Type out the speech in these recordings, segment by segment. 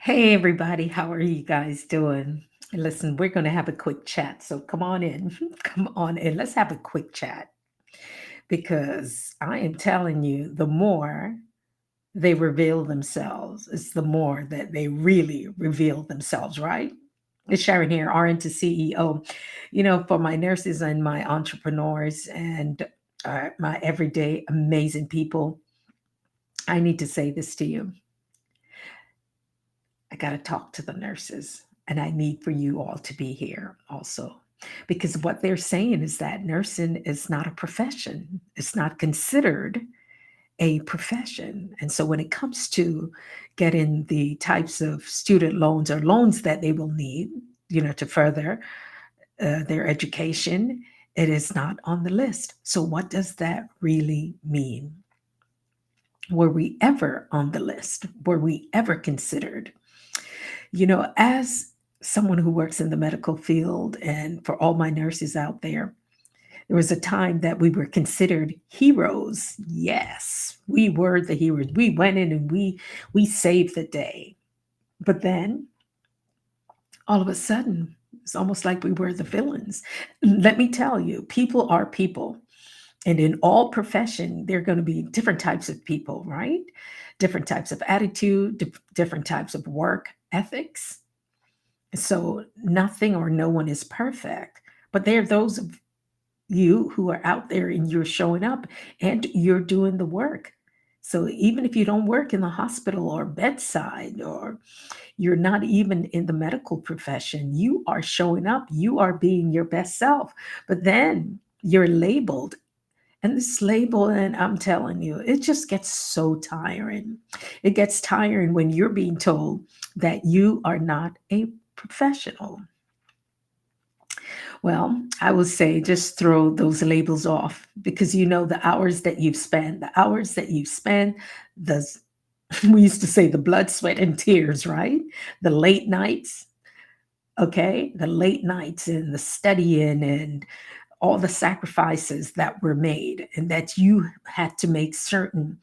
Hey everybody, how are you guys doing? Listen, we're going to have a quick chat. So come on in. Come on in. Let's have a quick chat because I am telling you, the more they reveal themselves, it's the more that they really reveal themselves, right? It's Sharon here, RN to CEO. For my nurses and my entrepreneurs and my everyday amazing people, I need to say this to you. I got to talk to the nurses, and I need for you all to be here also. Because what they're saying is that nursing is not a profession, it's not considered a profession. And so when it comes to getting the types of student loans or loans that they will need, to further their education, it is not on the list. So, what does that really mean? Were we ever on the list? Were we ever considered? As someone who works in the medical field, and for all my nurses out there was a time that we were considered heroes. Yes, we were the heroes. We went in and we saved the day. But then all of a sudden, it's almost like we were the villains. Let me tell you, people are people. And in all profession, there are going to be different types of people, right? Different types of attitude, different types of work ethics. So nothing or no one is perfect, but there are those of you who are out there and you're showing up and you're doing the work. So even if you don't work in the hospital or bedside, or you're not even in the medical profession, you are showing up, you are being your best self. But then you're labeled, and this label, and I'm telling you, it just gets so tiring. It gets tiring when you're being told that you are not a professional. Well, I would say just throw those labels off, because the hours that you've spent, the we used to say the blood, sweat, and tears, right? The late nights, okay? The late nights and the studying and all the sacrifices that were made, and that you had to make certain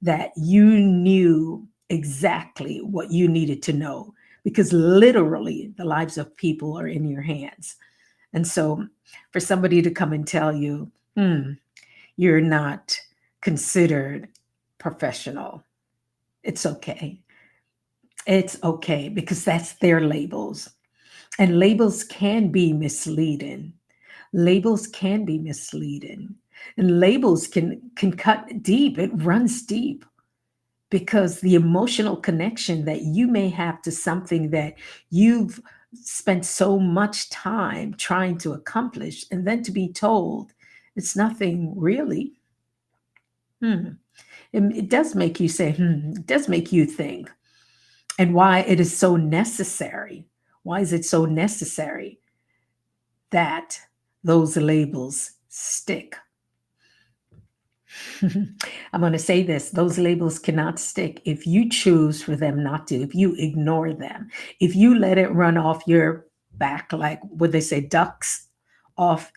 that you knew exactly what you needed to know, because literally the lives of people are in your hands. And so for somebody to come and tell you, you're not considered professional, it's okay. It's okay, because that's their labels. And labels can be misleading. Labels can be misleading. And labels can cut deep. It runs deep, because the emotional connection that you may have to something that you've spent so much time trying to accomplish, and then to be told it's nothing really. Hmm. It does make you say, it does make you think, and why it is so necessary. Why is it so necessary that those labels stick? I'm going to say this: those labels cannot stick if you choose for them not to, if you ignore them, if you let it run off your back, like what they say, ducks off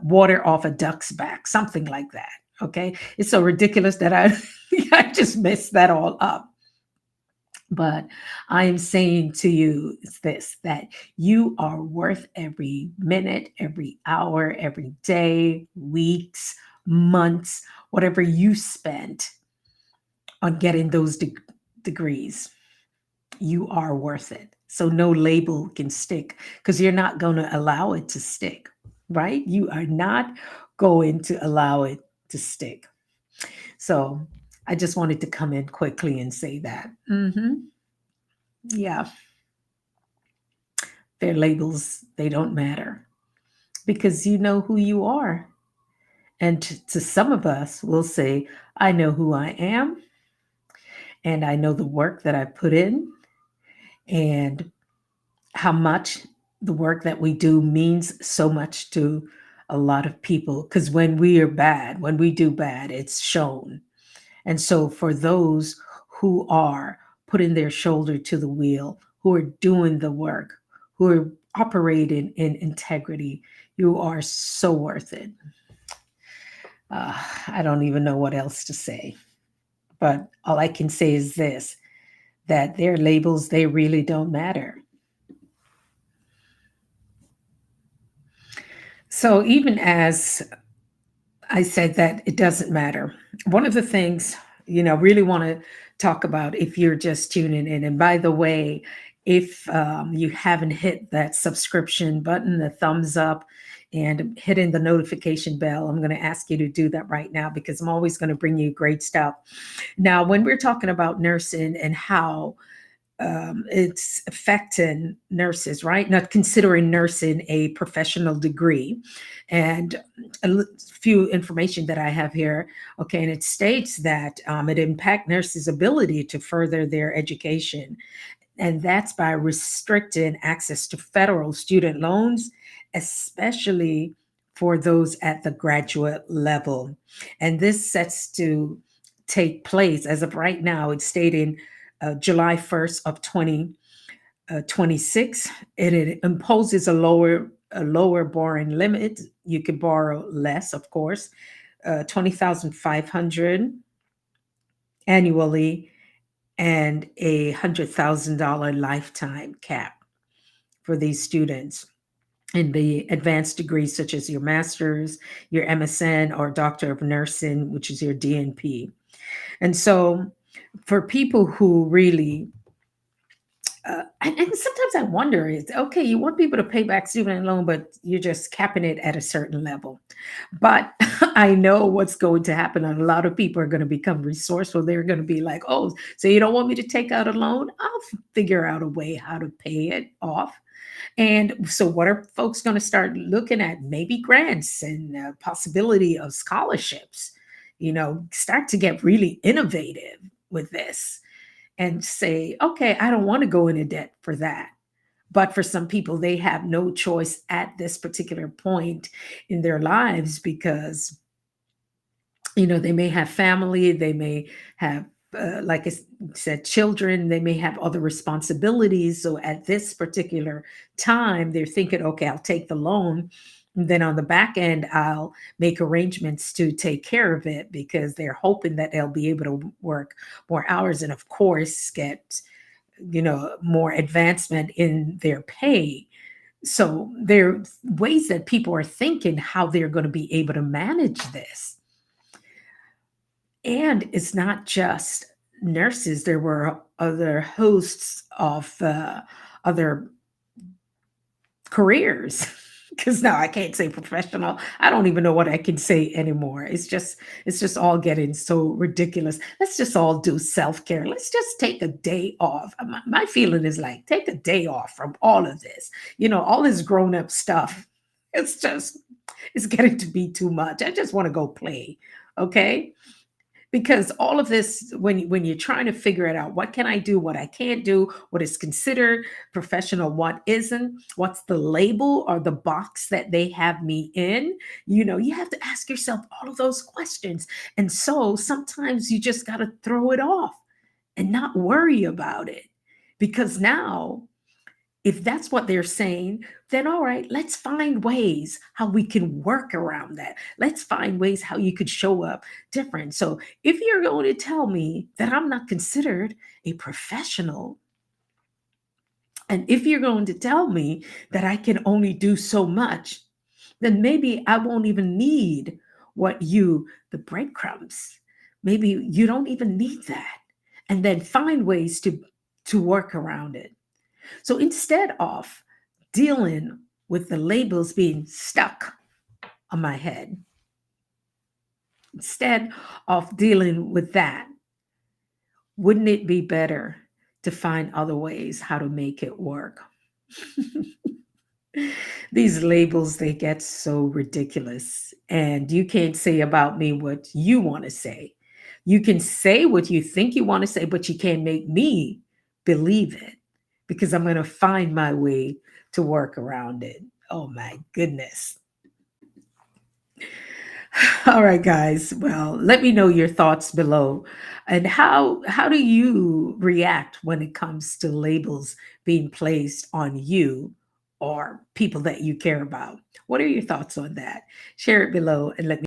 water off a duck's back, something like that. Okay. It's so ridiculous that I, I just messed that all up. But I am saying to you this, that you are worth every minute, every hour, every day, weeks, months, whatever you spent on getting those degrees. You are worth it. So no label can stick, because you're not going to allow it to stick, right? You are not going to allow it to stick. So I just wanted to come in quickly and say that. Yeah, their labels, they don't matter, because you know who you are. And to some of us, we'll say, I know who I am, and I know the work that I put in, and how much the work that we do means so much to a lot of people. Because when we are bad, when we do bad, it's shown. And so for those who are putting their shoulder to the wheel, who are doing the work, who are operating in integrity, you are so worth it. I don't even know what else to say, but all I can say is this: that their labels, they really don't matter. So even as I said that it doesn't matter, one of the things, really want to talk about if you're just tuning in, and by the way, if you haven't hit that subscription button, the thumbs up, and hitting the notification bell, I'm going to ask you to do that right now because I'm always going to bring you great stuff. Now, when we're talking about nursing and how it's affecting nurses, right? Not considering nursing a professional degree. And few information that I have here. Okay, and it states that it impacts nurses' ability to further their education, and that's by restricting access to federal student loans, especially for those at the graduate level. And this sets to take place as of right now. It's stating July 1st of 2026, and it imposes a lower borrowing limit. You can borrow less, of course, 20,500 annually, and $100,000 lifetime cap for these students in the advanced degrees, such as your master's, your MSN, or Doctor of Nursing, which is your DNP. And so, for people who really, and sometimes I wonder, is okay, you want people to pay back student loan, but you're just capping it at a certain level. But I know what's going to happen, and a lot of people are going to become resourceful. They're going to be like, oh, so you don't want me to take out a loan? I'll figure out a way how to pay it off. And so, what are folks going to start looking at? Maybe grants and possibility of scholarships. Start to get really innovative with this and say, okay, I don't want to go into debt for that. But for some people, they have no choice at this particular point in their lives because they may have family, they may have, like I said, children, they may have other responsibilities. So at this particular time, they're thinking, okay, I'll take the loan. And then on the back end, I'll make arrangements to take care of it because they're hoping that they'll be able to work more hours and, of course, get, more advancement in their pay. So there are ways that people are thinking how they're going to be able to manage this. And it's not just nurses. There were other hosts of other careers. Because now I can't say professional. I don't even know what I can say anymore. It's just all getting so ridiculous. Let's just all do self-care. Let's just take a day off. My feeling is like take a day off from all of this. All this grown-up stuff. It's getting to be too much. I just want to go play. Okay, because all of this, when you're trying to figure it out, what can I do, what I can't do, what is considered professional, what isn't, what's the label or the box that they have me in, you have to ask yourself all of those questions. And so sometimes you just got to throw it off and not worry about it, because now, if that's what they're saying, then all right, let's find ways how we can work around that. Let's find ways how you could show up different. So if you're going to tell me that I'm not considered a professional, and if you're going to tell me that I can only do so much, then maybe I won't even need the breadcrumbs. Maybe you don't even need that. And then find ways to work around it. So instead of dealing with the labels being stuck on my head, instead of dealing with that, wouldn't it be better to find other ways how to make it work? These labels, they get so ridiculous. And you can't say about me what you want to say. You can say what you think you want to say, but you can't make me believe it because I'm going to find my way to work around it. Oh my goodness. All right, guys. Well, let me know your thoughts below. And how do you react when it comes to labels being placed on you or people that you care about? What are your thoughts on that? Share it below and let me